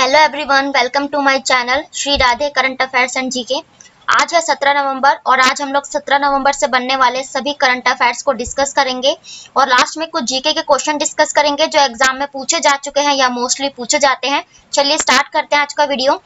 Hello everyone, welcome to my channel Shri Radhe current affairs and GK. आज है 17 नवंबर और आज हम लोग 17 नवंबर से बनने वाले सभी करंट अफेयर्स को डिस्कस करेंगे और लास्ट में कुछ जीके के क्वेश्चन डिस्कस करेंगे जो एग्जाम में पूछे जा चुके हैं या मोस्टली पूछे जाते हैं। चलिए स्टार्ट करते हैं आज का वीडियो।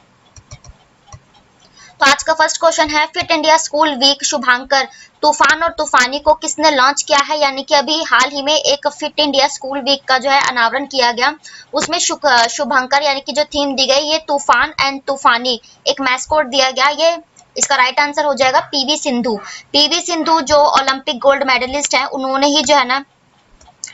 तो आज का फर्स्ट क्वेश्चन है, फिट इंडिया स्कूल वीक शुभांकर तूफान और तूफानी को किसने लॉन्च किया है। यानी कि अभी हाल ही में एक फिट इंडिया स्कूल वीक का जो है अनावरण किया गया, उसमें शुभंकर यानी कि जो थीम दी गई ये तूफान एंड तूफानी एक मैस्कोट दिया गया। ये इसका राइट आंसर हो जाएगा पीवी सिंधु। पीवी सिंधु जो ओलंपिक गोल्ड मेडलिस्ट है, उन्होंने ही जो है ना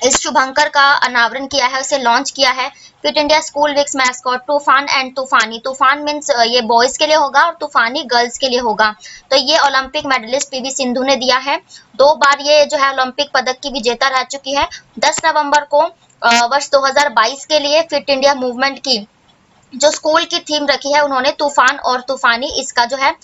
इस शुभंकर का अनावरण किया है, उसे लॉन्च किया है। Fit India school weeks mascot तूफान एंड तूफानी, तूफान मीन्स ये बॉयज के लिए होगा और तूफानी गर्ल्स के लिए होगा। तो ये ओलंपिक मेडलिस्ट पीवी सिंधु ने दिया है। 2 बार ये जो है ओलंपिक पदक की विजेता रह चुकी है। 10 नवंबर को वर्ष 2022 के लिए फिट इंडिया मूवमेंट की जो स्कूल की थीम रखी है, उन्होंने तूफान और तूफानी इसका जो है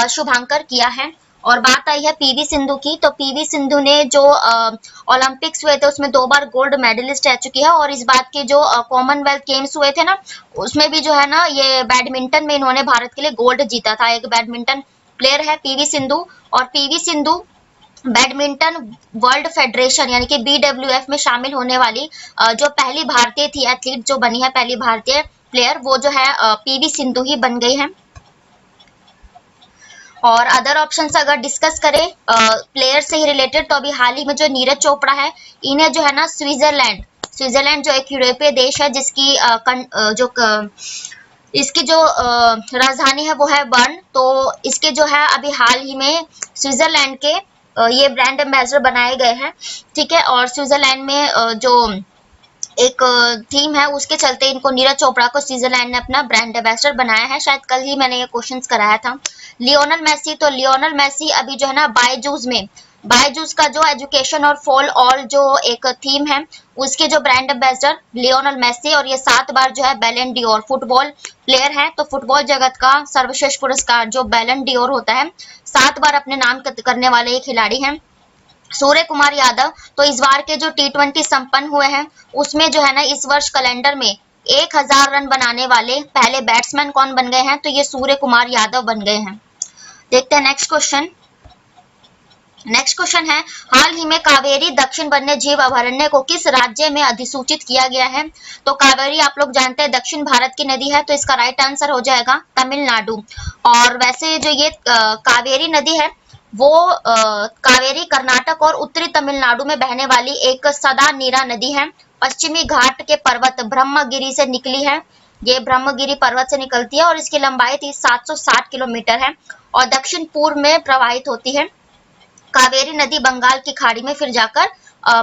शुभांकर किया है। और बात आई है पीवी सिंधु की, तो पीवी सिंधु ने जो ओलंपिक्स हुए थे उसमें 2 बार गोल्ड मेडलिस्ट रह चुकी है और इस बात के जो कॉमनवेल्थ गेम्स हुए थे ना, उसमें भी जो है ना ये बैडमिंटन में इन्होंने भारत के लिए गोल्ड जीता था। एक बैडमिंटन प्लेयर है पीवी सिंधु और PV Sindhu badminton world federation यानी कि BWF में शामिल होने वाली जो पहली भारतीय थी एथलीट, जो बनी है पहली भारतीय प्लेयर, वो जो है पीवी सिंधु ही बन गई है। और अदर ऑप्शंस अगर डिस्कस करें प्लेयर से ही रिलेटेड, तो अभी हाल ही में जो नीरज चोपड़ा है, इन्हें जो है ना स्विट्जरलैंड जो एक यूरोपीय देश है जिसकी इसकी जो राजधानी है वो है बर्न, तो इसके जो है अभी हाल ही में स्विट्जरलैंड के ये ब्रांड एम्बेसडर बनाए गए हैं। ठीक है, और स्विट्जरलैंड में जो एक थीम है उसके चलते इनको नीरज चोपड़ा को स्विट्जरलैंड ने अपना ब्रांड एम्बेसडर बनाया है। शायद कल ही मैंने ये क्वेश्चंस कराया था। लियोनल मेसी, तो लियोनल मेसी अभी जो है ना बायजूस का जो एजुकेशन और फॉल ऑल जो एक थीम है, उसके जो ब्रांड एम्बेसडर लियोनल मेसी, और ये 7 बार जो है बैलन डियोर फुटबॉल प्लेयर है। तो फुटबॉल जगत का सर्वश्रेष्ठ पुरस्कार जो बैलन डियोर होता है, 7 बार अपने नाम करने वाले ये खिलाड़ी हैं। सूर्य कुमार यादव, तो इस बार के जो T20 संपन्न हुए हैं उसमें जो है ना इस वर्ष कैलेंडर में 1000 रन बनाने वाले पहले बैट्समैन कौन बन गए हैं, तो ये सूर्य कुमार यादव बन गए हैं। देखते हैं नेक्स्ट क्वेश्चन है, हाल ही में कावेरी दक्षिण वन्य जीव अभयारण्य को किस राज्य में अधिसूचित किया गया है। तो कावेरी आप लोग जानते हैं दक्षिण भारत की नदी है, तो इसका राइट आंसर हो जाएगा तमिलनाडु। और वैसे जो ये कावेरी नदी है वो कावेरी कर्नाटक और उत्तरी तमिलनाडु में बहने वाली एक सदा नीरा नदी है। पश्चिमी घाट के पर्वत ब्रह्मगिरी से निकली है, ये ब्रह्मगिरी पर्वत से निकलती है और इसकी लंबाई 760 किलोमीटर है और दक्षिण पूर्व में प्रवाहित होती है। कावेरी नदी बंगाल की खाड़ी में फिर जाकर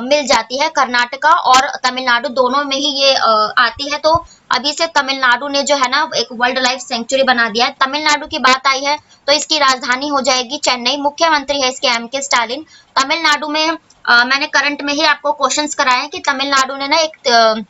मिल जाती है। कर्नाटका और तमिलनाडु दोनों में ही ये आती है। तो अभी से तमिलनाडु ने जो है ना एक वाइल्ड लाइफ सेंचुरी बना दिया है। तमिलनाडु की बात आई है तो इसकी राजधानी हो जाएगी चेन्नई। मुख्यमंत्री है इसके M.K. स्टालिन। तमिलनाडु में मैंने करंट में ही आपको क्वेश्चंस कराए हैं कि तमिलनाडु ने ना एक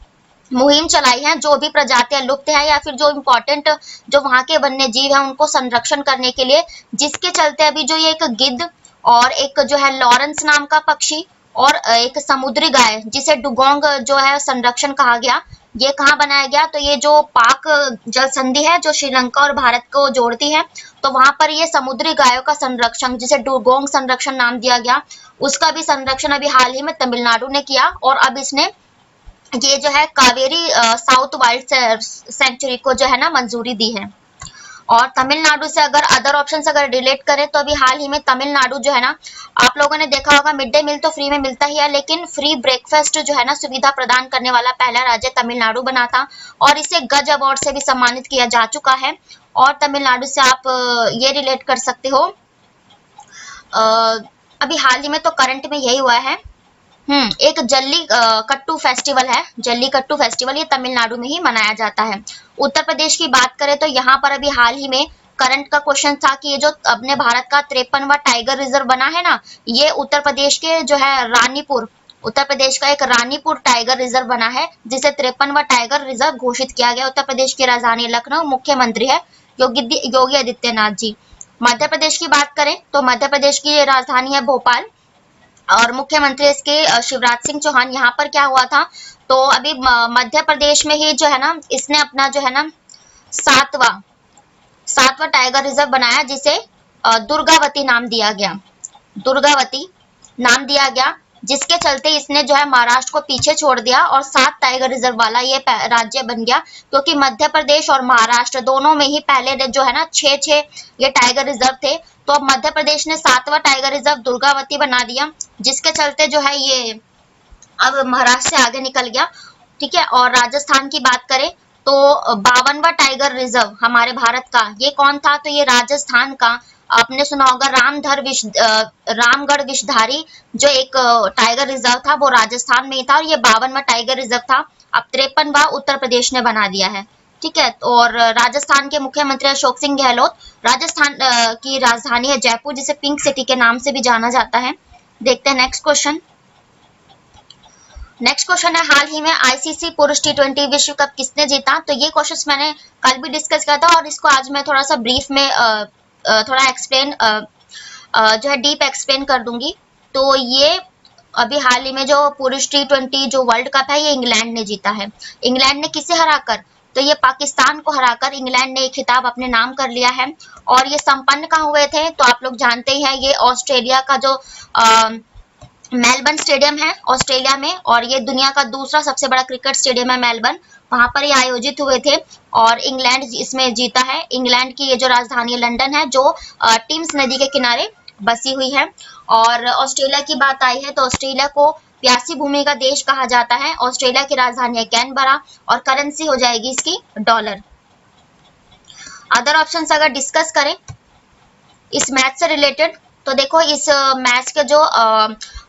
मुहिम चलाई है, जो भी प्रजातियां लुप्त है या फिर जो इम्पोर्टेंट जो वहां के वन्य जीव है उनको संरक्षण करने के लिए, जिसके चलते अभी जो ये एक गिद्ध और एक जो है लॉरेंस नाम का पक्षी और एक समुद्री गाय जिसे डुगोंग जो है संरक्षण कहा गया, ये कहाँ बनाया गया, तो ये जो पाक जल संधि है जो श्रीलंका और भारत को जोड़ती है, तो वहां पर ये समुद्री गायों का संरक्षण जिसे डुगोंग संरक्षण नाम दिया गया, उसका भी संरक्षण अभी हाल ही में तमिलनाडु ने किया। और अब इसने ये जो है कावेरी साउथ वाइल्ड सेंचुरी को जो है ना मंजूरी दी है। और तमिलनाडु से अगर अदर ऑप्शंस अगर रिलेट करें, तो अभी हाल ही में तमिलनाडु जो है ना, आप लोगों ने देखा होगा मिड डे मील तो फ्री में मिलता ही है, लेकिन फ्री ब्रेकफास्ट जो है ना सुविधा प्रदान करने वाला पहला राज्य तमिलनाडु बना था और इसे गज अवार्ड से भी सम्मानित किया जा चुका है। और तमिलनाडु से आप ये रिलेट कर सकते हो, अभी हाल ही में तो करंट में यही हुआ है, एक जल्लीकट्टू फेस्टिवल है, जल्लीकट्टू फेस्टिवल, ये तमिलनाडु में ही मनाया जाता है। उत्तर प्रदेश की बात करें तो यहाँ पर अभी हाल ही में करंट का क्वेश्चन था कि ये जो अपने भारत का 53वां टाइगर रिजर्व बना है ना, ये उत्तर प्रदेश के जो है रानीपुर, उत्तर प्रदेश का एक रानीपुर टाइगर रिजर्व बना है जिसे 53वां टाइगर रिजर्व घोषित किया गया। उत्तर प्रदेश की राजधानी लखनऊ, मुख्यमंत्री है योगी आदित्यनाथ जी। मध्य प्रदेश की बात करें तो मध्य प्रदेश की राजधानी है भोपाल और मुख्यमंत्री इसके शिवराज सिंह चौहान। यहाँ पर क्या हुआ था, तो अभी मध्य प्रदेश में ही जो है ना इसने अपना जो है ना सातवां सातवां टाइगर रिजर्व बनाया, जिसे दुर्गावती नाम दिया गया। दुर्गावती नाम दिया गया, जिसके चलते इसने जो है महाराष्ट्र को पीछे छोड़ दिया और 7 टाइगर रिजर्व वाला ये राज्य बन गया, क्योंकि मध्य प्रदेश और महाराष्ट्र दोनों में ही पहले जो है ना 6-6 ये टाइगर रिजर्व थे। तो अब मध्य प्रदेश ने 7वां टाइगर रिजर्व दुर्गावती बना दिया, जिसके चलते जो है ये अब महाराष्ट्र से आगे निकल गया। ठीक है, और राजस्थान की बात करें तो 52वां टाइगर रिजर्व हमारे भारत का ये कौन था, तो ये राजस्थान का, आपने सुना होगा रामगढ़ विषधारी जो एक टाइगर रिजर्व था, वो राजस्थान में ही था, और ये 52वां टाइगर रिजर्व था। अब 53वां उत्तर प्रदेश ने बना दिया है। ठीक है, और राजस्थान के मुख्यमंत्री अशोक सिंह गहलोत, राजस्थान की राजधानी है जयपुर, जिसे पिंक सिटी के नाम से भी जाना जाता है। देखते हैं नेक्स्ट क्वेश्चन। नेक्स्ट क्वेश्चन है, हाल ही में आईसीसी पुरुष टी20 विश्व कप किसने जीता? तो ये क्वेश्चन मैंने कल भी डिस्कस किया था, और इसको आज मैं थोड़ा सा ब्रीफ में थोड़ा एक्सप्लेन जो है डीप एक्सप्लेन कर दूंगी। तो ये अभी हाल ही में जो पुरुष टी20 जो वर्ल्ड कप है, ये इंग्लैंड ने जीता है। इंग्लैंड ने किसे हराकर? तो ये पाकिस्तान को हराकर इंग्लैंड ने एक खिताब अपने नाम कर लिया है। और ये संपन्न कहाँ हुए थे? तो आप लोग जानते ही हैं, ये ऑस्ट्रेलिया का जो मेलबर्न स्टेडियम है ऑस्ट्रेलिया में, और ये दुनिया का दूसरा सबसे बड़ा क्रिकेट स्टेडियम है मेलबर्न, वहां पर ये आयोजित हुए थे और इंग्लैंड इसमें जीता है। इंग्लैंड की ये जो राजधानी लंदन है, जो टीम्स नदी के किनारे बसी हुई है। और ऑस्ट्रेलिया की बात आई है तो ऑस्ट्रेलिया को प्यासी भूमि का देश कहा जाता है। ऑस्ट्रेलिया की राजधानी है कैनबरा और करेंसी हो जाएगी इसकी डॉलर। अदर ऑप्शंस अगर डिस्कस करें इस मैच से रिलेटेड, तो देखो इस मैच के जो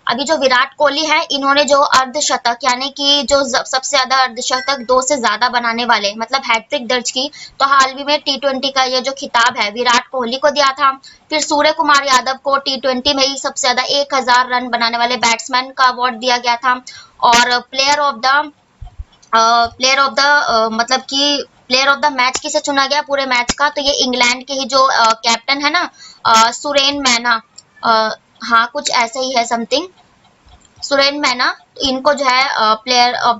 अभी जो विराट कोहली है, इन्होंने जो अर्धशतक यानी कि जो सबसे ज्यादा अर्धशतक 2 से ज्यादा बनाने वाले मतलब हैट्रिक दर्ज की, तो हाल ही में टी20 का ये जो खिताब है विराट कोहली को दिया था। फिर सूर्य कुमार यादव को टी20 में ही सबसे ज्यादा 1000 रन बनाने वाले बैट्समैन का अवार्ड दिया गया था। और मतलब कि प्लेयर ऑफ द मैच किसे चुना गया पूरे मैच का, तो ये इंग्लैंड के ही जो कैप्टन है ना सुरेन मैना, हाँ कुछ ऐसा ही है समथिंग, सुरेन मैना, तो इनको जो है प्लेयर ऑफ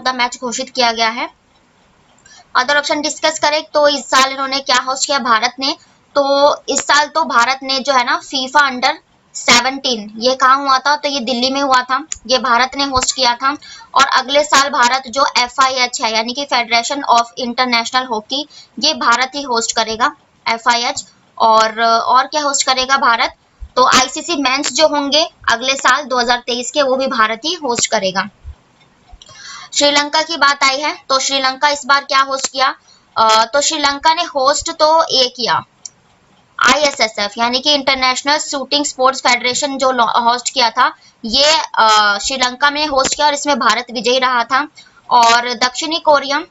द मैच घोषित किया गया है। अदर ऑप्शन डिस्कस करें तो इस साल इन्होंने क्या होस्ट किया भारत ने, तो इस साल तो भारत ने जो है ना फीफा अंडर 17 ये कहाँ हुआ था, तो ये दिल्ली में हुआ था, ये भारत ने होस्ट किया था। और अगले साल भारत जो FIH है यानी कि फेडरेशन ऑफ इंटरनेशनल हॉकी, ये भारत ही होस्ट करेगा FIH। और क्या होस्ट करेगा भारत, तो आईसीसी मेंस जो होंगे अगले साल 2023 के, वो भी भारत ही होस्ट करेगा। श्रीलंका की बात आई है तो श्रीलंका इस बार क्या होस्ट किया, तो श्रीलंका ने होस्ट तो ये किया ISSF यानी कि इंटरनेशनल शूटिंग स्पोर्ट्स फेडरेशन जो होस्ट किया था, ये श्रीलंका में होस्ट किया और इसमें भारत विजयी रहा था। और दक्षिणी कोरिया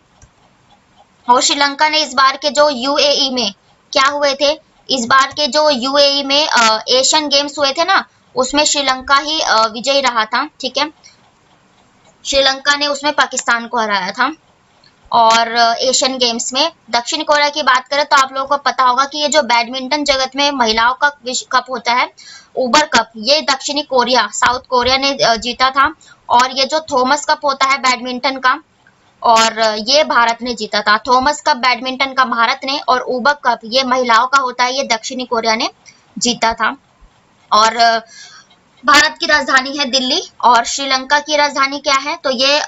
और श्रीलंका ने इस बार के जो UAE में क्या हुए थे, इस बार के जो UAE में एशियन गेम्स हुए थे ना, उसमें श्रीलंका ही विजयी रहा था। ठीक है, श्रीलंका ने उसमें पाकिस्तान को हराया था। और एशियन गेम्स में दक्षिण कोरिया की बात करें तो आप लोगों को पता होगा कि ये जो बैडमिंटन जगत में महिलाओं का विश्व कप होता है उबर कप, ये दक्षिणी कोरिया साउथ कोरिया ने जीता था। और ये जो थॉमस कप होता है बैडमिंटन का, और ये भारत ने जीता था। थॉमस कप बैडमिंटन का भारत ने, और उबर कप ये महिलाओं का होता है, ये दक्षिणी कोरिया ने जीता था। और भारत की राजधानी है दिल्ली और श्रीलंका की राजधानी क्या है, तो ये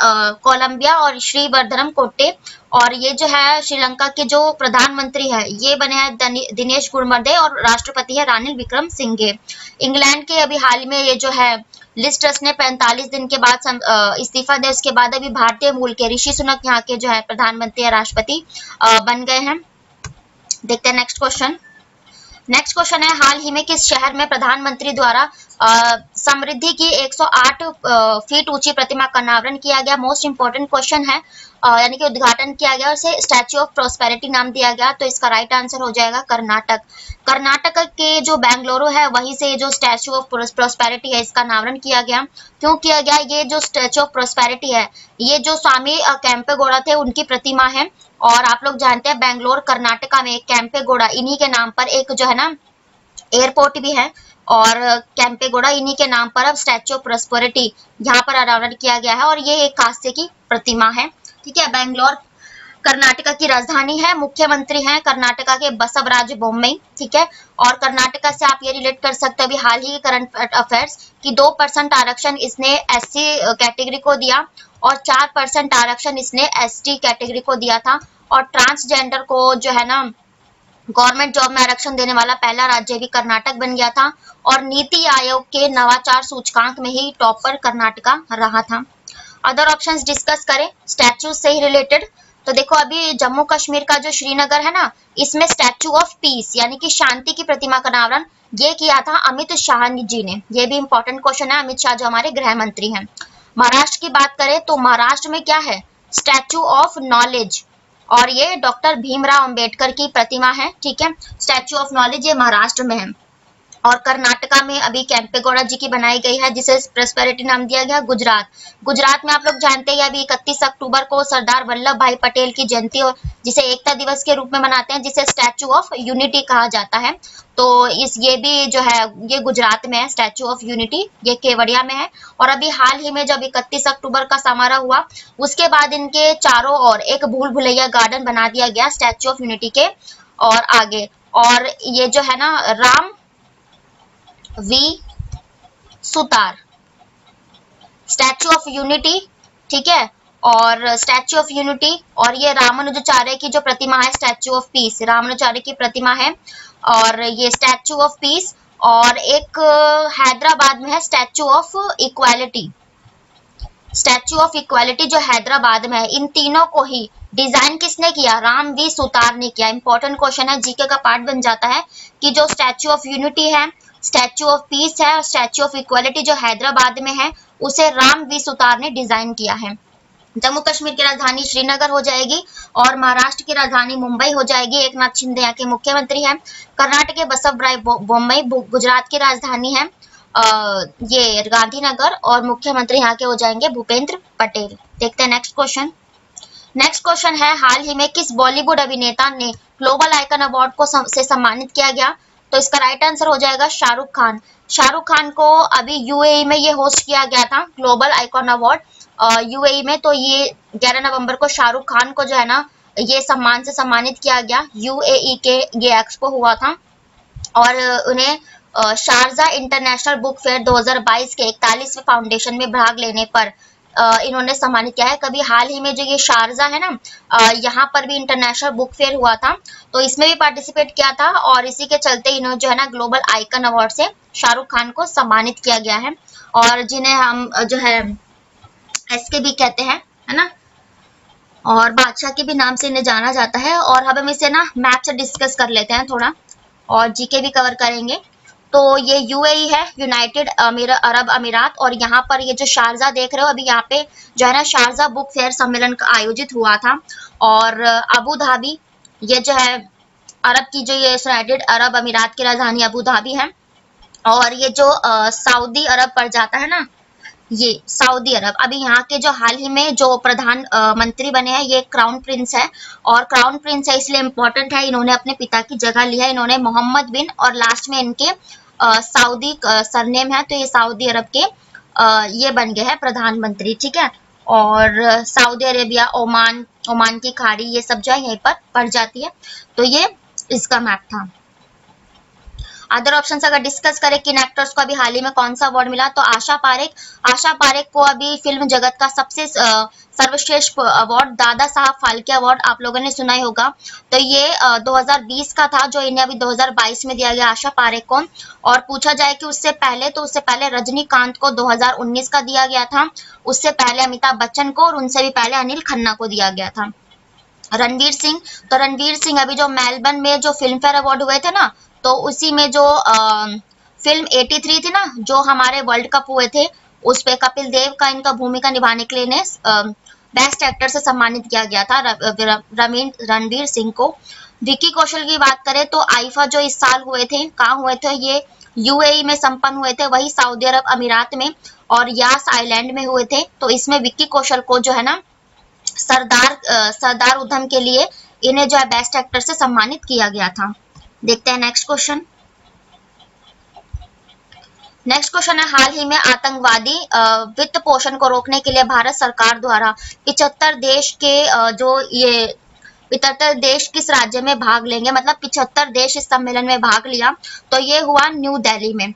कोलंबिया और श्रीवर्धनम कोट्टे। और ये जो है श्रीलंका के जो प्रधानमंत्री है ये बने हैं दिनेश गुणवत्ते और राष्ट्रपति है रानिल विक्रमसिंघे। इंग्लैंड के अभी हाल में ये जो है लिज ट्रस ने 45 दिन के बाद इस्तीफा दे, उसके बाद अभी भारतीय मूल के ऋषि सुनक यहाँ के जो है प्रधानमंत्री या राष्ट्रपति बन गए हैं। देखते हैं नेक्स्ट क्वेश्चन। नेक्स्ट क्वेश्चन है, हाल ही में किस शहर में प्रधानमंत्री द्वारा समृद्धि की 108 फीट ऊंची प्रतिमा का अनावरण किया गया? मोस्ट इंपोर्टेंट क्वेश्चन है, यानी कि उद्घाटन किया गया, उसे स्टैच्यू ऑफ प्रोस्पेरिटी नाम दिया गया। तो इसका राइट आंसर हो जाएगा कर्नाटक। कर्नाटक के जो बेंगलुरु है वहीं से जो स्टैच्यू ऑफ प्रोस्पेरिटी है इसका अनावरण किया गया। क्यों किया गया? ये जो स्टैच्यू ऑफ प्रोस्पेरिटी है ये जो स्वामी केम्पेगौड़ा थे उनकी प्रतिमा है। और आप लोग जानते हैं बेंगलोर कर्नाटका में केम्पेगौड़ा इन्हीं के नाम पर एक जो है ना एयरपोर्ट भी है, और केम्पेगौड़ा इन्हीं के नाम पर अब स्टैच्यू ऑफ प्रोस्पेरिटी यहाँ पर अनावरण किया गया है। और ये एक कांस्य की प्रतिमा है। ठीक है, बेंगलोर कर्नाटका की राजधानी है, मुख्यमंत्री हैं कर्नाटका के बसवराज बोम्मई, ठीक है। और कर्नाटका से आप ये रिलेट कर सकते हो अभी हाल ही के करंट अफेयर्स कि 2% आरक्षण इसने एससी कैटेगरी को दिया और 4% आरक्षण इसने एसटी कैटेगरी को दिया था। और ट्रांसजेंडर को जो है ना गवर्नमेंट जॉब में आरक्षण देने वाला पहला राज्य भी कर्नाटक बन गया था। और नीति आयोग के नवाचार सूचकांक में ही टॉपर कर्नाटका रहा था। अदर ऑप्शंस डिस्कस करें स्टैच्यू से ही रिलेटेड, तो देखो अभी जम्मू कश्मीर का जो श्रीनगर है ना, इसमें स्टैच्यू ऑफ पीस यानी कि शांति की प्रतिमा का अनावरण ये किया था अमित शाह जी ने। ये भी इंपॉर्टेंट क्वेश्चन है, अमित शाह जो हमारे गृह मंत्री हैं। महाराष्ट्र की बात करें तो महाराष्ट्र में क्या है, स्टैच्यू ऑफ नॉलेज, और ये डॉक्टर भीमराव अंबेडकर की प्रतिमा है, ठीक है। स्टैच्यू ऑफ नॉलेज ये महाराष्ट्र में है। और कर्नाटका में अभी केम्पेगौड़ा जी की बनाई गई है जिसे प्रॉस्पेरिटी नाम दिया गया। गुजरात, गुजरात में आप लोग जानते हैं अभी 31 अक्टूबर को सरदार वल्लभ भाई पटेल की जयंती और जिसे एकता दिवस के रूप में मनाते हैं, जिसे स्टैच्यू ऑफ यूनिटी कहा जाता है। तो ये भी जो है ये गुजरात में है, स्टैच्यू ऑफ यूनिटी ये केवड़िया में है। और अभी हाल ही में जब 31 अक्टूबर का समारोह हुआ उसके बाद इनके चारों ओर एक भूल भुलैया गार्डन बना दिया गया स्टैच्यू ऑफ यूनिटी के और आगे। और ये जो है ना Ram V Sutar statue of unity, ठीक है। और स्टैच्यू ऑफ यूनिटी और ये रामानुजाचार्य की जो प्रतिमा है स्टैच्यू ऑफ पीस, रामानुजाचार्य की प्रतिमा है और ये स्टैच्यू ऑफ पीस। और एक हैदराबाद में है statue of equality, statue of equality जो हैदराबाद में है। इन तीनों को ही डिजाइन किसने किया, राम वी सुतार ने किया। इंपॉर्टेंट क्वेश्चन है, जीके का पार्ट बन जाता है कि जो स्टैच्यू ऑफ यूनिटी है, स्टैच्यू ऑफ पीस है और स्टैच्यू ऑफ इक्वालिटी जो हैदराबाद में है उसे राम वी सुतार ने डिजाइन किया है। जम्मू कश्मीर की राजधानी श्रीनगर हो जाएगी और महाराष्ट्र की राजधानी मुंबई हो जाएगी। एक नाथ शिंदे यहाँ के मुख्यमंत्री हैं। कर्नाटक के बसवराज बोम्मई गुजरात की राजधानी है ये गांधीनगर और मुख्यमंत्री यहाँ के हो जाएंगे भूपेंद्र पटेल। देखते हैं नेक्स्ट क्वेश्चन। नेक्स्ट क्वेश्चन है हाल ही में किस बॉलीवुड अभिनेता ने ग्लोबल आइकन अवार्ड को से सम्मानित किया गया, तो इसका राइट आंसर हो जाएगा शाहरुख खान। शाहरुख खान को अभी यूएई में ये होस्ट किया गया था ग्लोबल आइकॉन अवार्ड यूएई में। तो ये 11 नवंबर को शाहरुख खान को जो है ना ये सम्मान से सम्मानित किया गया। यूएई के ये एक्सपो हुआ था और उन्हें शारजा इंटरनेशनल बुक फेयर 2022 के 41वें फाउंडेशन में भाग लेने पर इन्होंने सम्मानित किया है। कभी हाल ही में जो ये शारजा है ना यहाँ पर भी इंटरनेशनल बुक फेयर हुआ था तो इसमें भी पार्टिसिपेट किया था और इसी के चलते इन्होंने जो है ना ग्लोबल आइकन अवार्ड से शाहरुख खान को सम्मानित किया गया है। और जिन्हें हम जो है एसके भी कहते हैं, है ना, और बादशाह के भी नाम से इन्हें जाना जाता है। और अब हम इसे ना मैप से डिस्कस कर लेते हैं थोड़ा और जीके भी कवर करेंगे। तो ये यूएई है, यूनाइटेड अरब अमीरात, और यहाँ पर ये जो शारजा देख रहे हो अभी यहाँ पे जो है ना शारजा बुक फेयर सम्मेलन का आयोजित हुआ था। और अबू धाबी ये जो है अरब की जो ये यूनाइटेड अरब अमीरात की राजधानी अबू धाबी है। और ये जो सऊदी अरब पड़ जाता है ना ये सऊदी अरब, अभी यहाँ के जो हाल ही में जो प्रधान मंत्री बने हैं ये क्राउन प्रिंस है। और क्राउन प्रिंस है इसलिए इम्पोर्टेंट है, इन्होंने अपने पिता की जगह ली है, इन्होंने मोहम्मद बिन और लास्ट में इनके सऊदी सरनेम है तो ये सऊदी अरब के ये बन गए हैं प्रधानमंत्री, ठीक है। और सऊदी अरेबिया, ओमान की खाड़ी ये सब जो है यहीं पर पड़ जाती है। तो ये इसका मैप था। अदर ऑप्शन अगर डिस्कस करें किन एक्टर्स को अभी हाल ही में कौन सा अवार्ड मिला, तो आशा पारेख को अभी फिल्म जगत का सबसे सर्वश्रेष्ठ अवार्ड दादा साहब फाल्के अवार्ड आप लोगों ने सुना ही होगा। तो ये 2020 का था जो इन्हें अभी 2022 में दिया गया आशा पारेख को। और पूछा जाए कि उससे पहले रजनीकांत को 2019 का दिया गया था, उससे पहले अमिताभ बच्चन को और उनसे भी पहले अनिल खन्ना को दिया गया था। रणवीर सिंह अभी जो मेलबर्न में जो फिल्म फेयर अवार्ड हुए थे ना तो उसी में जो फिल्म 83 थी ना जो हमारे वर्ल्ड कप हुए थे उस पे कपिल देव का इनका भूमिका निभाने के लिए इन्हें बेस्ट एक्टर से सम्मानित किया गया था रणवीर सिंह को। विकी कौशल की बात करें तो आईफा जो इस साल हुए थे कहाँ हुए थे, ये यूएई में संपन्न हुए थे, वही सऊदी अरब अमीरात में और यास आइलैंड में हुए थे। तो इसमें विक्की कौशल को जो है ना सरदार उधम के लिए इन्हें जो है बेस्ट एक्टर से सम्मानित किया गया था। देखते हैं नेक्स्ट क्वेश्चन। नेक्स्ट क्वेश्चन है हाल ही में आतंकवादी वित्त पोषण को रोकने के लिए भारत सरकार द्वारा 75 देश के जो ये 75 देश किस राज्य में भाग लेंगे, मतलब 75 देश इस सम्मेलन में भाग लिया। तो ये हुआ न्यू दिल्ली में।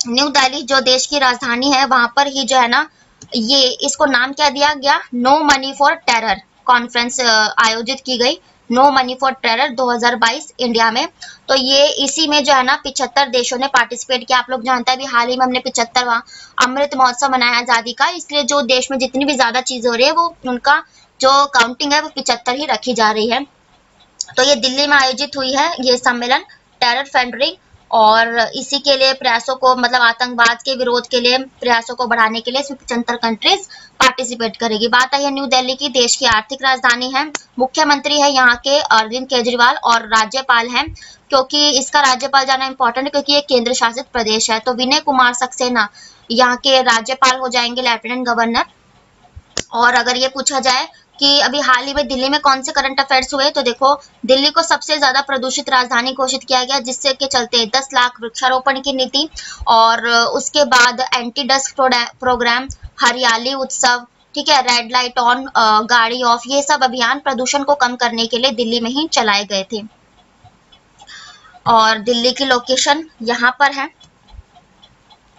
न्यू दिल्ली जो देश की राजधानी है, वहां पर ही जो है ना, ये इसको नाम क्या दिया गया, no money for terror conference आयोजित की गई। No money for terror 2022 India में। तो ये इसी में जो है ना 75 देशों ने पार्टिसिपेट किया। आप लोग जानते हैं अभी हाल ही में हमने 75वां अमृत महोत्सव मनाया आजादी का, इसलिए जो देश में जितनी भी ज्यादा चीजें हो रही है वो उनका जो काउंटिंग है वो 75 ही रखी जा रही है। तो ये दिल्ली में आयोजित हुई है ये सम्मेलन, टेरर फंडिंग और इसी के लिए प्रयासों को, मतलब आतंकवाद के विरोध के लिए प्रयासों को बढ़ाने के लिए इसमें 75 कंट्रीज पार्टिसिपेट करेगी। बात आई है न्यू दिल्ली की, देश की आर्थिक राजधानी है। मुख्यमंत्री है यहाँ के अरविंद केजरीवाल और राज्यपाल हैं, क्योंकि इसका राज्यपाल जाना इंपॉर्टेंट है क्योंकि ये केंद्र शासित प्रदेश है। तो विनय कुमार सक्सेना यहाँ के राज्यपाल हो जाएंगे, लेफ्टिनेंट गवर्नर। और अगर ये पूछा जाए कि अभी हाल ही में दिल्ली में कौन से करंट अफेयर्स हुए, तो देखो दिल्ली को सबसे ज्यादा प्रदूषित राजधानी घोषित किया गया, जिससे के चलते 10 लाख वृक्षारोपण की नीति, और उसके बाद एंटी डस्ट प्रोग्राम, हरियाली उत्सव, ठीक है, रेड लाइट ऑन, गाड़ी ऑफ, ये सब अभियान प्रदूषण को कम करने के लिए दिल्ली में ही चलाए गए थे। और दिल्ली की लोकेशन यहाँ पर है,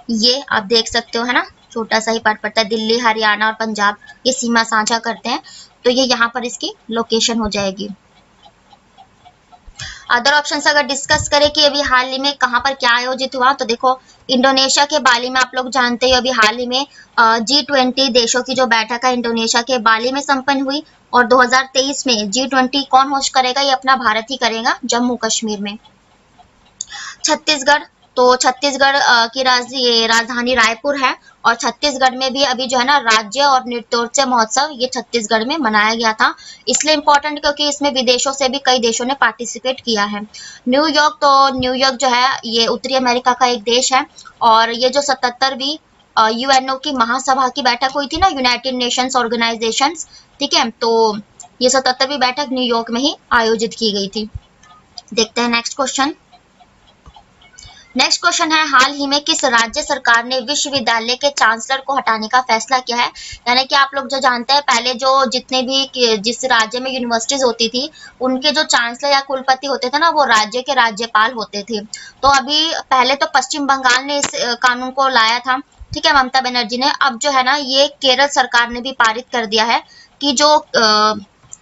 ये आप देख सकते हो, है ना, छोटा सा ही पार्ट पड़ता है। दिल्ली, हरियाणा और पंजाब ये सीमा साझा करते हैं, तो ये यहाँ पर इसकी लोकेशन हो जाएगी। अदर ऑप्शन अगर डिस्कस करें कि अभी हाल ही में कहाँ पर क्या आयोजित हुआ, तो देखो इंडोनेशिया के बाली में, आप लोग जानते हो अभी हाल ही में G20 देशों की जो बैठक है इंडोनेशिया के बाली में संपन्न हुई। और 2023 में G20 कौन होस्ट करेगा, ये अपना भारत ही करेगा, जम्मू कश्मीर में। छत्तीसगढ़, तो छत्तीसगढ़ की राजधानी रायपुर है, और छत्तीसगढ़ में भी अभी जो है ना राज्य और नृत्योत्सव महोत्सव ये छत्तीसगढ़ में मनाया गया था। इसलिए इम्पोर्टेंट क्योंकि इसमें विदेशों से भी कई देशों ने पार्टिसिपेट किया है। न्यूयॉर्क, तो न्यूयॉर्क जो है ये उत्तरी अमेरिका का एक देश है, और ये जो 77वीं यूएनओ की महासभा की बैठक हुई थी ना, यूनाइटेड नेशंस ऑर्गेनाइजेशन, ठीक है, तो ये 77वीं बैठक न्यूयॉर्क में ही आयोजित की गई थी। देखते हैं नेक्स्ट क्वेश्चन। नेक्स्ट क्वेश्चन है, हाल ही में किस राज्य सरकार ने विश्वविद्यालय के चांसलर को हटाने का फैसला किया है। यानी कि आप लोग जो जानते हैं पहले जो जितने भी जिस राज्य में यूनिवर्सिटीज होती थी उनके जो चांसलर या कुलपति होते थे ना, वो राज्य के राज्यपाल होते थे। तो अभी पहले तो पश्चिम बंगाल ने इस कानून को लाया था, ठीक है, ममता बनर्जी ने। अब जो है ना ये केरल सरकार ने भी पारित कर दिया है कि जो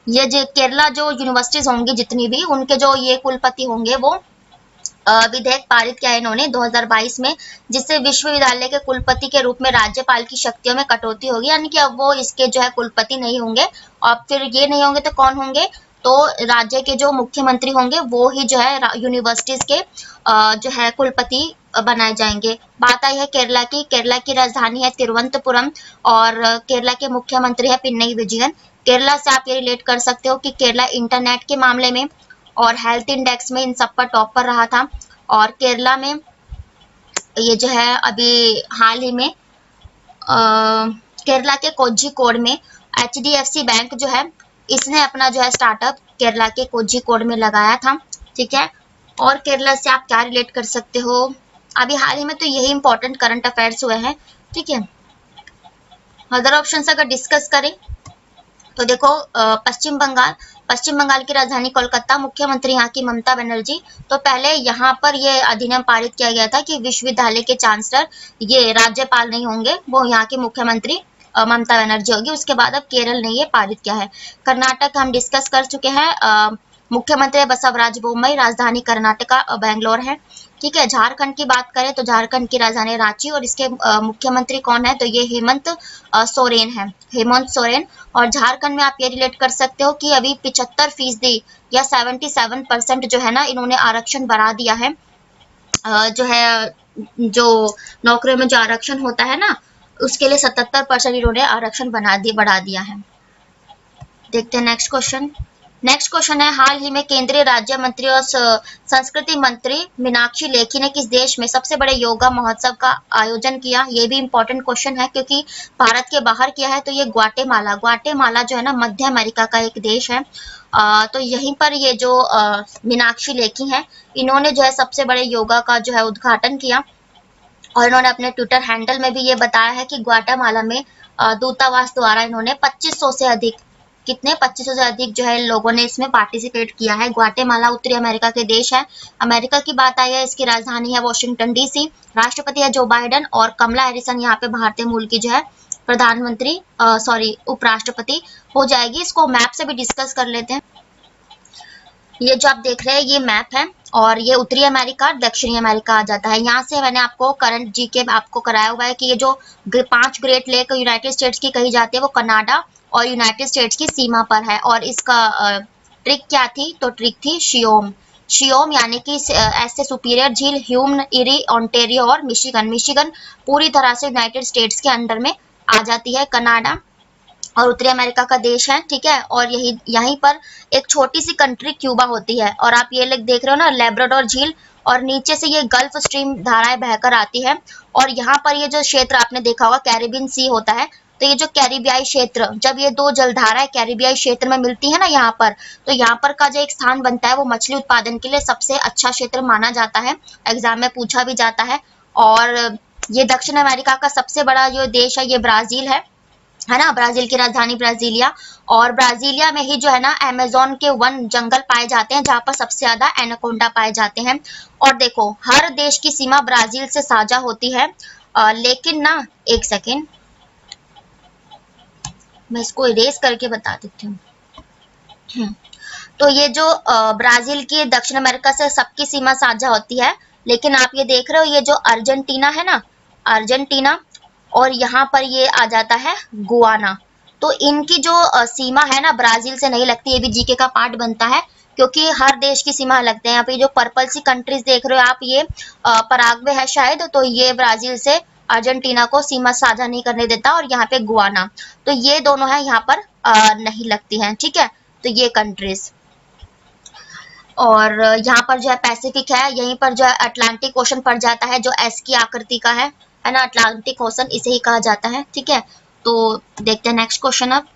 ये जो केरला जो यूनिवर्सिटीज होंगी जितनी भी, उनके जो ये कुलपति होंगे वो विधेयक पारित किया है इन्होंने 2022 में, जिससे विश्वविद्यालय के कुलपति के रूप में राज्यपाल की शक्तियों में कटौती होगी। यानी कि अब वो इसके जो है कुलपति नहीं होंगे, और फिर ये नहीं होंगे तो कौन होंगे, तो राज्य के जो मुख्यमंत्री होंगे वो ही जो है यूनिवर्सिटीज के जो है कुलपति बनाए जाएंगे। बात आई है केरला की, केरला की राजधानी है तिरुवनंतपुरम, और केरला के मुख्यमंत्री है पिनई विजयन। केरला से आप ये रिलेट कर सकते हो कि केरला इंटरनेट के मामले में और हेल्थ इंडेक्स में इन सब पर टॉप पर रहा था। और केरला में ये जो है अभी हाल ही में केरला के कोझिकोड में HDFC बैंक जो है इसने अपना जो है स्टार्टअप केरला के कोझिकोड में लगाया था, ठीक है। और केरला से आप क्या रिलेट कर सकते हो, अभी हाल ही में तो यही इंपॉर्टेंट करंट अफेयर्स हुए हैं, ठीक है। अदर ऑप्शन अगर डिस्कस करें तो देखो पश्चिम बंगाल की राजधानी कोलकाता, मुख्यमंत्री यहाँ की ममता बनर्जी। तो पहले यहाँ पर ये अधिनियम पारित किया गया था कि विश्वविद्यालय के चांसलर ये राज्यपाल नहीं होंगे, वो यहाँ के मुख्यमंत्री ममता बनर्जी होगी। उसके बाद अब केरल ने ये पारित किया है। कर्नाटक हम डिस्कस कर चुके हैं, मुख्यमंत्री बसवराज बोम्मई, राजधानी कर्नाटका बेंगलोर है, ठीक है। झारखंड की बात करें तो झारखंड की राजधानी रांची, और इसके मुख्यमंत्री कौन है, तो ये हेमंत सोरेन है, हेमंत सोरेन। और झारखंड में आप ये रिलेट कर सकते हो कि अभी 75% या 77% जो है ना इन्होंने आरक्षण बढ़ा दिया है, जो है जो नौकरियों में जो आरक्षण होता है ना उसके लिए 77% इन्होंने आरक्षण बढ़ा दिया है। देखते हैं नेक्स्ट क्वेश्चन। नेक्स्ट क्वेश्चन है, हाल ही में केंद्रीय राज्य मंत्री और संस्कृति मंत्री मीनाक्षी लेखी ने किस देश में सबसे बड़े योगा महोत्सव का आयोजन किया। ये भी इंपॉर्टेंट क्वेश्चन है क्योंकि भारत के बाहर किया है। तो ये ग्वाटेमाला जो है ना मध्य अमेरिका का एक देश है। तो यहीं पर ये जो मीनाक्षी लेखी हैं इन्होंने जो है सबसे बड़े योगा का जो है उद्घाटन किया, और इन्होंने अपने ट्विटर हैंडल में भी ये बताया है कि ग्वाटेमाला में दूतावास द्वारा इन्होंने 2500 से अधिक कितने 2500 से अधिक जो है लोगों ने इसमें पार्टिसिपेट किया है। ग्वाटेमाला उत्तरी अमेरिका के देश है। अमेरिका की बात आई है, इसकी राजधानी है वॉशिंगटन डीसी। राष्ट्रपति है जो बाइडन, और कमला हैरिसन यहाँ पे भारतीय मूल की जो है प्रधानमंत्री सॉरी उपराष्ट्रपति हो जाएगी। इसको मैप से भी डिस्कस कर लेते हैं। ये जो आप देख रहे हैं ये मैप है, और ये उत्तरी अमेरिका दक्षिणी अमेरिका आ जाता है। यहाँ से मैंने आपको करंट जीके आपको कराया हुआ है कि ये जो 5 ग्रेट लेक यूनाइटेड स्टेट्स की कही जाती है वो कनाडा और यूनाइटेड स्टेट्स की सीमा पर है। और इसका ट्रिक क्या थी, तो ट्रिक थी शियोम। शियोम यानी कि ऐसे सुपीरियर झील, ह्यूम, इरी, ओंटेरियो और मिशिगन। मिशिगन पूरी तरह से यूनाइटेड स्टेट्स के अंडर में आ जाती है। कनाडा और उत्तरी अमेरिका का देश है, ठीक है। और यहीं पर एक छोटी सी कंट्री क्यूबा होती है। और आप ये देख रहे हो ना लेब्राडोर झील, और नीचे से ये गल्फ स्ट्रीम धाराएं बहकर आती है। और यहाँ पर ये जो क्षेत्र आपने देखा होगा कैरिबियन सी होता है, तो ये जो कैरिबियाई क्षेत्र, जब ये दो जलधाराएं कैरिबियाई क्षेत्र में मिलती है ना यहाँ पर, तो यहाँ पर का जो एक स्थान बनता है वो मछली उत्पादन के लिए सबसे अच्छा क्षेत्र माना जाता है। एग्जाम में पूछा भी जाता है। और ये दक्षिण अमेरिका का सबसे बड़ा जो देश है ये ब्राजील है ना। ब्राजील की राजधानी ब्राजीलिया, और ब्राजीलिया में ही जो है ना अमेज़न के वन जंगल पाए जाते हैं जहां पर सबसे ज्यादा एनाकोंडा पाए जाते हैं। और देखो हर देश की सीमा ब्राजील से साझा होती है, लेकिन ना एक सेकेंड मैं इसको इरेज करके बता देती हूँ। तो ये जो ब्राजील की दक्षिण अमेरिका से सबकी सीमा साझा होती है, लेकिन आप ये देख रहे हो ये जो अर्जेंटीना है ना, अर्जेंटीना, और यहाँ पर ये आ जाता है गुआना। तो इनकी जो सीमा है ना ब्राजील से नहीं लगती। ये भी जीके का पार्ट बनता है क्योंकि हर देश की सीमा लगते हैं। यहाँ पे जो पर्पल सी कंट्रीज देख रहे हो आप, ये पराग्वे है शायद, तो ये ब्राजील से अर्जेंटीना को सीमा साझा नहीं करने देता। और यहाँ पे गुआना, तो ये दोनों है यहाँ पर नहीं लगती हैं, ठीक है। तो ये कंट्रीज, और यहाँ पर जो है पैसिफिक है, यहीं पर जो है अटलांटिक ओशन पड़ जाता है जो एस की आकृति का है ना। अटलांटिक ओशन इसे ही कहा जाता है, ठीक है। तो देखते हैं नेक्स्ट क्वेश्चन अब।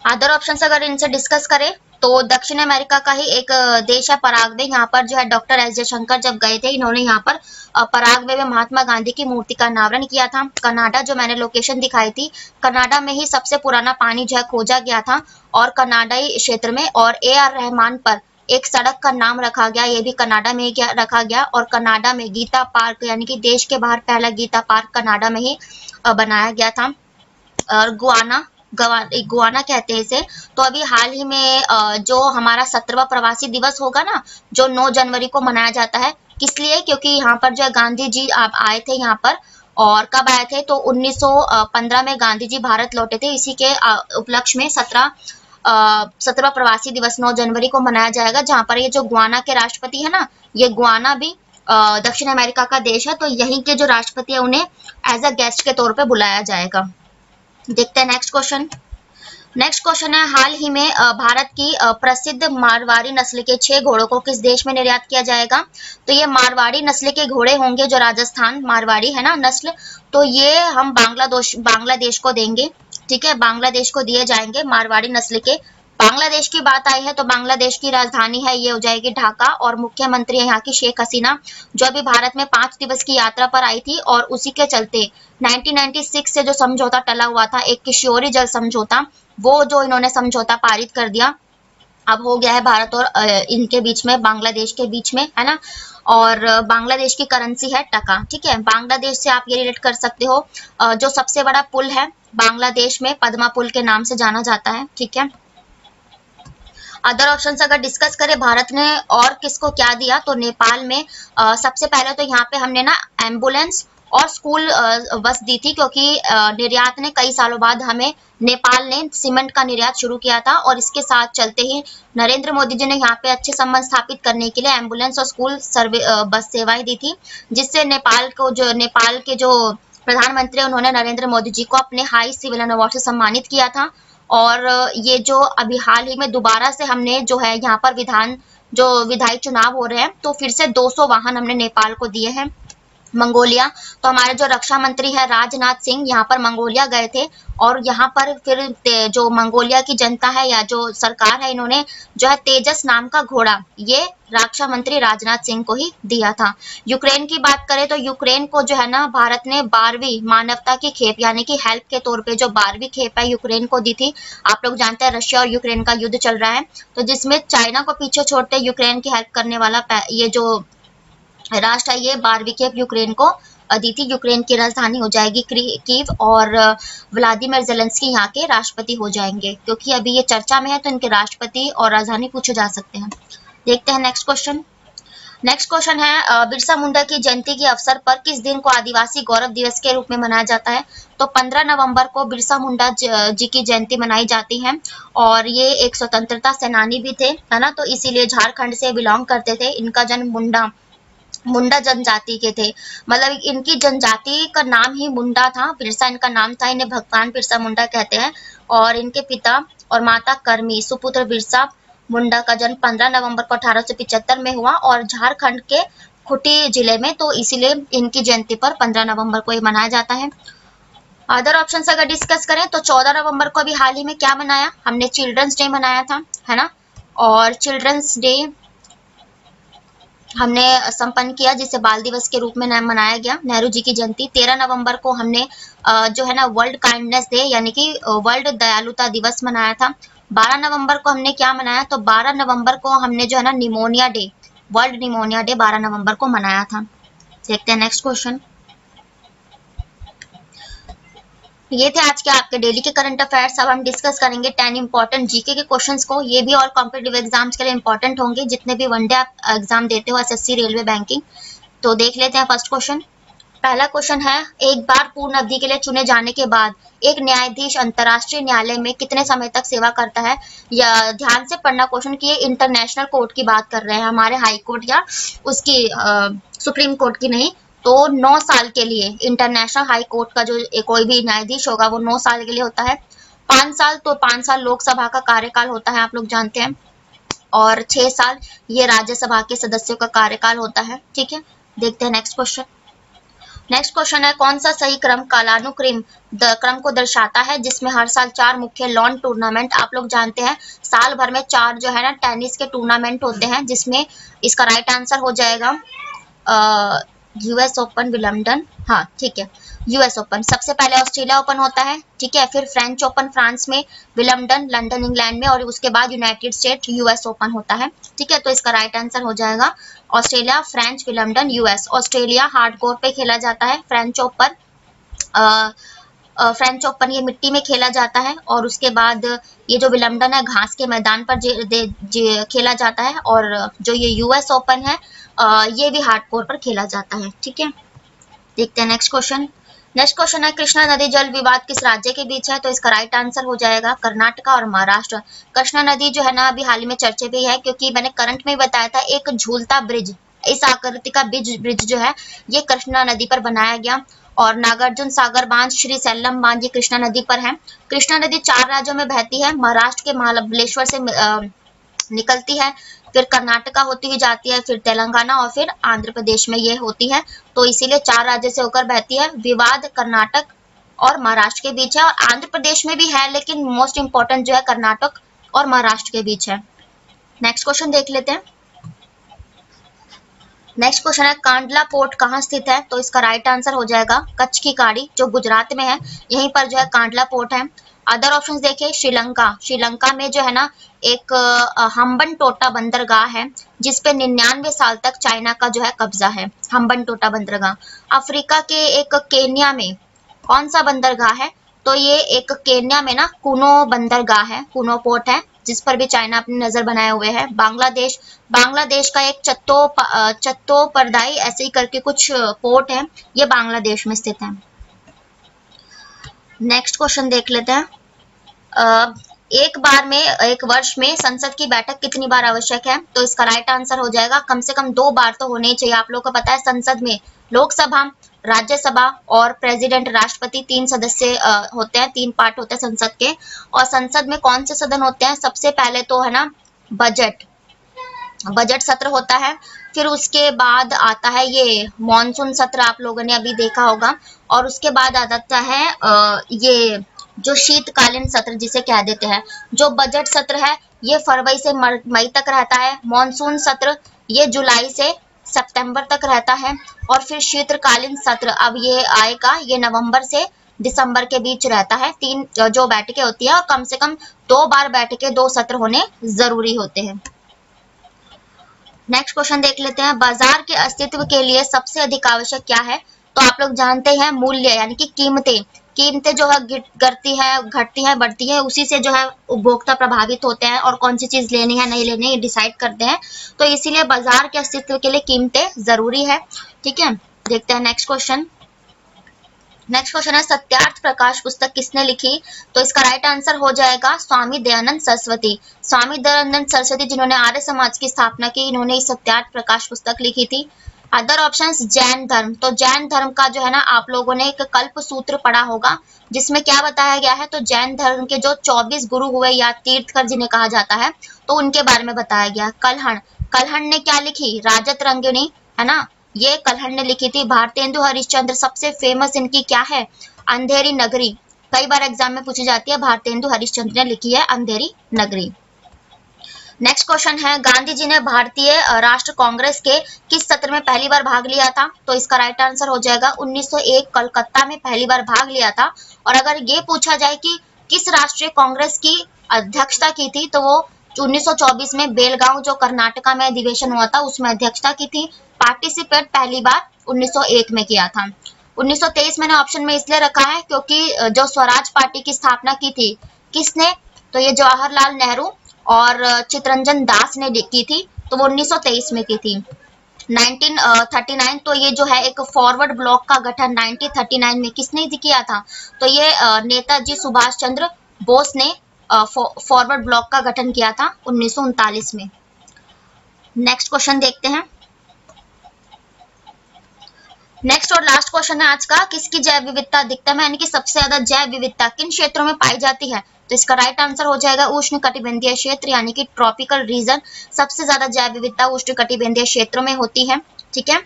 अदर ऑप्शंस अगर इनसे डिस्कस करें तो दक्षिण अमेरिका का ही एक देश है पराग्वे। यहाँ पर जो है डॉक्टर एस जयशंकर जब गए थे, इन्होंने यहाँ पर पराग्वे में महात्मा गांधी की मूर्ति का अनावरण किया था। कनाडा जो मैंने लोकेशन दिखाई थी, कनाडा में ही सबसे पुराना पानी जो है खोजा गया था, और कनाडाई क्षेत्र में। और AR रहमान पर एक सड़क का नाम रखा गया, ये भी कनाडा में ही रखा गया। और कनाडा में गीता पार्क, यानी कि देश के बाहर पहला गीता पार्क कनाडा में ही बनाया गया था। और गुआना कहते हैं इसे। तो अभी हाल ही में जो हमारा 17वां प्रवासी दिवस होगा ना, जो 9 जनवरी को मनाया जाता है, किस लिए, क्योंकि यहाँ पर जो है गांधी जी आए थे यहाँ पर। और कब आए थे, तो 1915 में गांधी जी भारत लौटे थे। इसी के उपलक्ष्य में 17वां प्रवासी दिवस 9 जनवरी को मनाया जाएगा। जहाँ पर ये जो गुआना के राष्ट्रपति है ना, ये गुआना भी दक्षिण अमेरिका का देश है, तो यहीं के जो राष्ट्रपति है उन्हें एज अ गेस्ट के तौर पे बुलाया जाएगा। देखते हैं नेक्स्ट क्वेश्चन। नेक्स्ट क्वेश्चन है, हाल ही में भारत की प्रसिद्ध मारवाड़ी नस्ल के 6 घोड़ों को किस देश में निर्यात किया जाएगा। तो ये मारवाड़ी नस्ल के घोड़े होंगे जो राजस्थान मारवाड़ी है ना नस्ल, तो ये हम बांग्लादेश को देंगे, ठीक है। बांग्लादेश को दिए जाएंगे मारवाड़ी नस्ल के। बांग्लादेश की बात आई है तो बांग्लादेश की राजधानी है ये हो जाएगी ढाका, और मुख्यमंत्री है यहाँ की शेख हसीना, जो अभी भारत में 5 दिवस की यात्रा पर आई थी। और उसी के चलते 1996 से जो समझौता टला हुआ था, एक किशोरी जल समझौता, वो जो इन्होंने समझौता पारित कर दिया, अब हो गया है भारत और इनके बीच में, बांग्लादेश के बीच में, है ना। और बांग्लादेश की करेंसी है टका, ठीक है। बांग्लादेश से आप ये रिलेट कर सकते हो, जो सबसे बड़ा पुल है बांग्लादेश में पद्मा पुल के नाम से जाना जाता है, ठीक है। अदर ऑप्शंस अगर डिस्कस करें भारत ने और किसको क्या दिया, तो नेपाल में सबसे पहले तो यहाँ पे हमने ना एम्बुलेंस और स्कूल बस दी थी, क्योंकि निर्यात ने कई सालों बाद हमें नेपाल ने सीमेंट का निर्यात शुरू किया था। और इसके साथ चलते ही नरेंद्र मोदी जी ने यहाँ पे अच्छे संबंध स्थापित करने के लिए एम्बुलेंस और स्कूल बस सेवाएं दी थी, जिससे नेपाल के जो प्रधानमंत्री उन्होंने नरेंद्र मोदी जी को अपने हाई सिविलियन अवार्ड से सम्मानित किया था। और ये जो अभी हाल ही में दोबारा से हमने जो है यहाँ पर विधायी चुनाव हो रहे हैं, तो फिर से 200 वाहन हमने नेपाल को दिए हैं। मंगोलिया। तो हमारे जो रक्षा मंत्री है राजनाथ सिंह यहाँ पर मंगोलिया गए थे, और यहाँ पर फिर जो मंगोलिया की जनता है या जो सरकार है, इन्होंने जो है तेजस नाम का घोड़ा ये रक्षा मंत्री राजनाथ सिंह को ही दिया था। यूक्रेन की बात करें तो यूक्रेन को जो है ना भारत ने 12वीं मानवता की खेप यानी कि हेल्प के तौर पे जो 12वीं खेप है यूक्रेन को दी थी। आप लोग जानते हैं रशिया और यूक्रेन का युद्ध चल रहा है, तो जिसमें चाइना को पीछे छोड़ते यूक्रेन की हेल्प करने वाला ये जो राष्ट्र है ये 12वीं खेप यूक्रेन को दी थी। यूक्रेन की राजधानी हो जाएगी कीव, और व्लादिमीर जेलेंस्की यहाँ के राष्ट्रपति हो जाएंगे। क्योंकि अभी ये चर्चा में है तो इनके राष्ट्रपति और राजधानी पूछे जा सकते हैं। देखते हैं नेक्स्ट क्वेश्चन। नेक्स्ट क्वेश्चन है बिरसा मुंडा की जयंती के अवसर पर किस दिन को आदिवासी गौरव दिवस के रूप में मनाया जाता है? तो 15 नवंबर को बिरसा मुंडा जी की जयंती मनाई जाती है, और ये एक स्वतंत्रता सेनानी भी थे, है ना, तो इसीलिए झारखंड से बिलोंग करते थे। इनका जन्म मुंडा जनजाति के थे, मतलब इनकी जनजाति का नाम ही मुंडा था, बिरसा इनका नाम था, इन्हें भगवान बिरसा मुंडा कहते हैं। और इनके पिता और माता कर्मी सुपुत्र बिरसा मुंडा का जन्म 15 नवंबर को 1875 में हुआ, और झारखंड के खूंटी जिले में, तो इसीलिए इनकी जयंती पर 15 नवंबर को ये मनाया जाता है। अदर ऑप्शन अगर डिस्कस करें तो 14 नवंबर को अभी हाल ही में क्या मनाया हमने, चिल्ड्रंस डे मनाया था, है ना, और चिल्ड्रंस डे हमने संपन्न किया जिसे बाल दिवस के रूप में मनाया गया। नेहरू जी की जयंती 13 नवंबर को हमने जो है ना वर्ल्ड काइंडनेस डे यानी कि वर्ल्ड दयालुता दिवस मनाया था। 12 नवंबर को हमने क्या मनाया, तो 12 नवंबर को हमने जो है ना pneumonia day, world pneumonia day 12 नवंबर को मनाया था। देखते हैं नेक्स्ट क्वेश्चन। ये थे आज के आपके डेली के करंट अफेयर्स। अब हम डिस्कस करेंगे 10 इंपॉर्टेंट जीके के क्वेश्चंस को। ये भी और कॉम्पिटिटिव एग्जाम्स के लिए इंपॉर्टेंट होंगे, जितने भी वनडे आप एग्जाम देते हो, एसएससी, रेलवे, बैंकिंग। तो देख लेते हैं फर्स्ट क्वेश्चन। पहला क्वेश्चन है, एक बार पूर्ण अवधि के लिए चुने जाने के बाद एक न्यायाधीश अंतर्राष्ट्रीय न्यायालय में कितने समय तक सेवा करता है? या ध्यान से पढ़ना क्वेश्चन की, ये इंटरनेशनल कोर्ट की बात कर रहे हैं, हमारे हाई कोर्ट या उसकी सुप्रीम कोर्ट की नहीं। तो 9 साल के लिए इंटरनेशनल हाई कोर्ट का जो कोई भी न्यायाधीश होगा वो 9 साल के लिए होता है। 5 साल तो 5 साल लोकसभा का कार्यकाल होता है, आप लोग जानते हैं, और 6 साल ये राज्यसभा के सदस्यों का कार्यकाल होता है। ठीक है, देखते हैं नेक्स्ट क्वेश्चन। नेक्स्ट क्वेश्चन है, कौन सा सही क्रम कालानुक्रम क्रम को दर्शाता है जिसमें हर साल 4 मुख्य लॉन टूर्नामेंट, आप लोग जानते हैं साल भर में 4 जो है ना टेनिस के टूर्नामेंट होते हैं, जिसमें इसका राइट आंसर हो जाएगा यूएस ओपन, विलम्बडन, हाँ ठीक है, यूएस ओपन। सबसे पहले ऑस्ट्रेलिया ओपन होता है, ठीक है, फिर फ्रेंच ओपन फ्रांस में, विलम्बडन लंदन इंग्लैंड में, और उसके बाद यूनाइटेड स्टेट यूएस ओपन होता है। ठीक है, तो इसका राइट आंसर हो जाएगा Australia, French, Wimbledon, US. Australia hard court पे खेला जाता है, फ्रेंच ओपन ये मिट्टी में खेला जाता है, और उसके बाद ये जो विलम्बडन है घास के मैदान पर खेला जाता है, और जो ये यूएस ओपन है ये भी हार्ड कोर्ट पर खेला जाता है। ठीक है, देखते हैं नेक्स्ट क्वेश्चन। नेक्स्ट क्वेश्चन है, कृष्णा नदी जल विवाद किस राज्य के बीच है? तो इसका राइट आंसर हो जाएगा कर्नाटका और महाराष्ट्र। कृष्णा नदी जो है ना अभी हाल ही में चर्चे पे है, क्योंकि मैंने करंट में बताया था एक झूलता ब्रिज, इस आकृति का ब्रिज जो है ये कृष्णा नदी पर बनाया गया, और नागार्जुन सागर बांध, श्री सैलम बांध ये कृष्णा नदी पर है। कृष्णा नदी 4 राज्यों में बहती है, महाराष्ट्र के महाबलेश्वर से निकलती है, फिर कर्नाटका होती हुई जाती है, फिर तेलंगाना और फिर आंध्र प्रदेश में ये होती है, तो इसीलिए 4 राज्य से होकर बहती है। विवाद कर्नाटक और महाराष्ट्र के बीच है, और आंध्र प्रदेश में भी है, लेकिन मोस्ट इंपॉर्टेंट जो है कर्नाटक और महाराष्ट्र के बीच है। नेक्स्ट क्वेश्चन देख लेते हैं। नेक्स्ट क्वेश्चन है, कांडला पोर्ट कहाँ स्थित है? तो इसका राइट आंसर हो जाएगा कच्छ की खाड़ी, जो गुजरात में है, यहीं पर जो है कांडला पोर्ट है। अदर ऑप्शंस देखिए, श्रीलंका में जो है ना एक हम्बन टोटा बंदरगाह है, जिसपे 99 साल तक चाइना का जो है कब्जा है, हम्बन टोटा बंदरगाह। अफ्रीका के एक केन्या में कौन सा बंदरगाह है? तो ये एक केन्या में ना कुनो बंदरगाह है, कुनो पोर्ट है, जिस पर भी चाइना अपनी नजर बनाए हुए है। बांग्लादेश का एक चट्टोपरदाई ऐसे ही करके कुछ पोर्ट है, ये बांग्लादेश में स्थित है। नेक्स्ट क्वेश्चन देख लेते हैं। एक वर्ष में संसद की बैठक कितनी बार आवश्यक है? तो इसका राइट आंसर हो जाएगा कम से कम 2 बार तो होने ही चाहिए। आप लोगों को पता है संसद में लोकसभा, राज्यसभा और प्रेसिडेंट राष्ट्रपति 3 सदस्य होते हैं, 3 पार्ट होते हैं संसद के। और संसद में कौन से सदन होते हैं? सबसे पहले तो है ना बजट, बजट सत्र होता है। फिर उसके बाद आता है ये मॉनसून सत्र, आप लोगों ने अभी देखा होगा। और उसके बाद आ जाता है ये जो शीतकालीन सत्र जिसे कह देते हैं। जो बजट सत्र है ये फरवरी से मई तक रहता है। मॉनसून सत्र ये जुलाई से सितंबर तक रहता है। और फिर शीतकालीन सत्र अब ये आएगा, ये नवंबर से दिसंबर के बीच रहता है। 3 जो बैठकें होती है और कम से कम 2 बार बैठकें, 2 सत्र होने जरूरी होते हैं। नेक्स्ट क्वेश्चन देख लेते हैं, बाजार के अस्तित्व के लिए सबसे अधिक आवश्यक क्या है? तो आप लोग जानते हैं मूल्य यानी कि कीमतें। कीमतें जो है गिरती है, घटती है, बढ़ती है, उसी से जो है उपभोक्ता प्रभावित होते हैं और कौन सी चीज लेनी है नहीं लेनी है डिसाइड करते हैं। तो इसीलिए बाजार के अस्तित्व के लिए कीमतें जरूरी है। ठीक है, देखते हैं नेक्स्ट क्वेश्चन। नेक्स्ट क्वेश्चन है, सत्यार्थ प्रकाश पुस्तक किसने लिखी? तो इसका राइट आंसर हो जाएगा स्वामी दयानंद सरस्वती। स्वामी दयानंद सरस्वती जिन्होंने आर्य समाज की स्थापना की, इन्होंने इस सत्यार्थ प्रकाश पुस्तक लिखी थी। अदर ऑप्शंस, जैन धर्म। तो जैन धर्म का जो है ना, आप लोगों ने एक कल्प सूत्र पढ़ा होगा जिसमें क्या बताया गया है। तो जैन धर्म के जो 24 गुरु हुए या तीर्थकर जिन्हें कहा जाता है, तो उनके बारे में बताया गया। कलहण, कलहण ने क्या लिखी? राजत रंगिणी, है ना, ये कलहण ने लिखी थी। भारतेंदु हरिश्चंद्र, सबसे फेमस इनकी क्या है? अंधेरी नगरी। कई बार एग्जाम में पूछी जाती है, भारतेंदु हरिश्चंद्र ने लिखी है अंधेरी नगरी। नेक्स्ट क्वेश्चन है, गांधी जी ने भारतीय राष्ट्र कांग्रेस के किस सत्र में पहली बार भाग लिया था? तो इसका राइट आंसर हो जाएगा 1901, कलकत्ता में पहली बार भाग लिया था। और अगर ये पूछा जाए कि किस राष्ट्रीय कांग्रेस की अध्यक्षता की थी, तो वो 1924 में बेलगांव जो कर्नाटका में अधिवेशन हुआ था उसमें अध्यक्षता की थी। पार्टिसिपेट पहली बार 1901 में किया था। 1923 मैंने ऑप्शन में इसलिए रखा है क्योंकि जो स्वराज पार्टी की स्थापना की थी किसने? तो ये जवाहरलाल नेहरू और चितरंजन दास ने की थी, तो वो 1923 में की थी। 1939, तो ये जो है एक फॉरवर्ड ब्लॉक का गठन 1939 में किसने किया था? तो ये नेताजी सुभाष चंद्र बोस ने फॉरवर्ड ब्लॉक का गठन किया था 1939 में। नेक्स्ट क्वेश्चन देखते हैं। नेक्स्ट और लास्ट क्वेश्चन है आज का, किसकी जैव विविधता अधिकतम है, यानी कि सबसे ज्यादा जैव विविधता किन क्षेत्रों में पाई जाती है? तो इसका राइट आंसर हो जाएगा उष्ण कटिबंधीय क्षेत्र यानी कि ट्रॉपिकल रीजन। सबसे ज्यादा जैव विविधता उष्ण कटिबंधीय क्षेत्रों में होती है। ठीक है,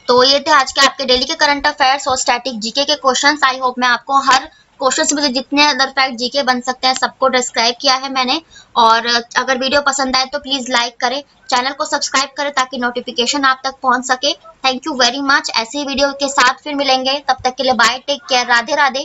तो ये थे आज के आपके डेली के करंट अफेयर्स और स्टैटिक जीके के क्वेश्चंस। आई होप मैं आपको हर क्वेश्चंस में जितने अदर फैक्ट जीके बन सकते हैं सबको डिस्क्राइब किया है मैंने। और अगर वीडियो पसंद आए तो प्लीज लाइक करें, चैनल को सब्सक्राइब करें ताकि नोटिफिकेशन आप तक पहुंच सके। Thank you very much. ऐसे ही वीडियो के साथ फिर मिलेंगे, तब तक के लिए bye, take care, Radhe Radhe.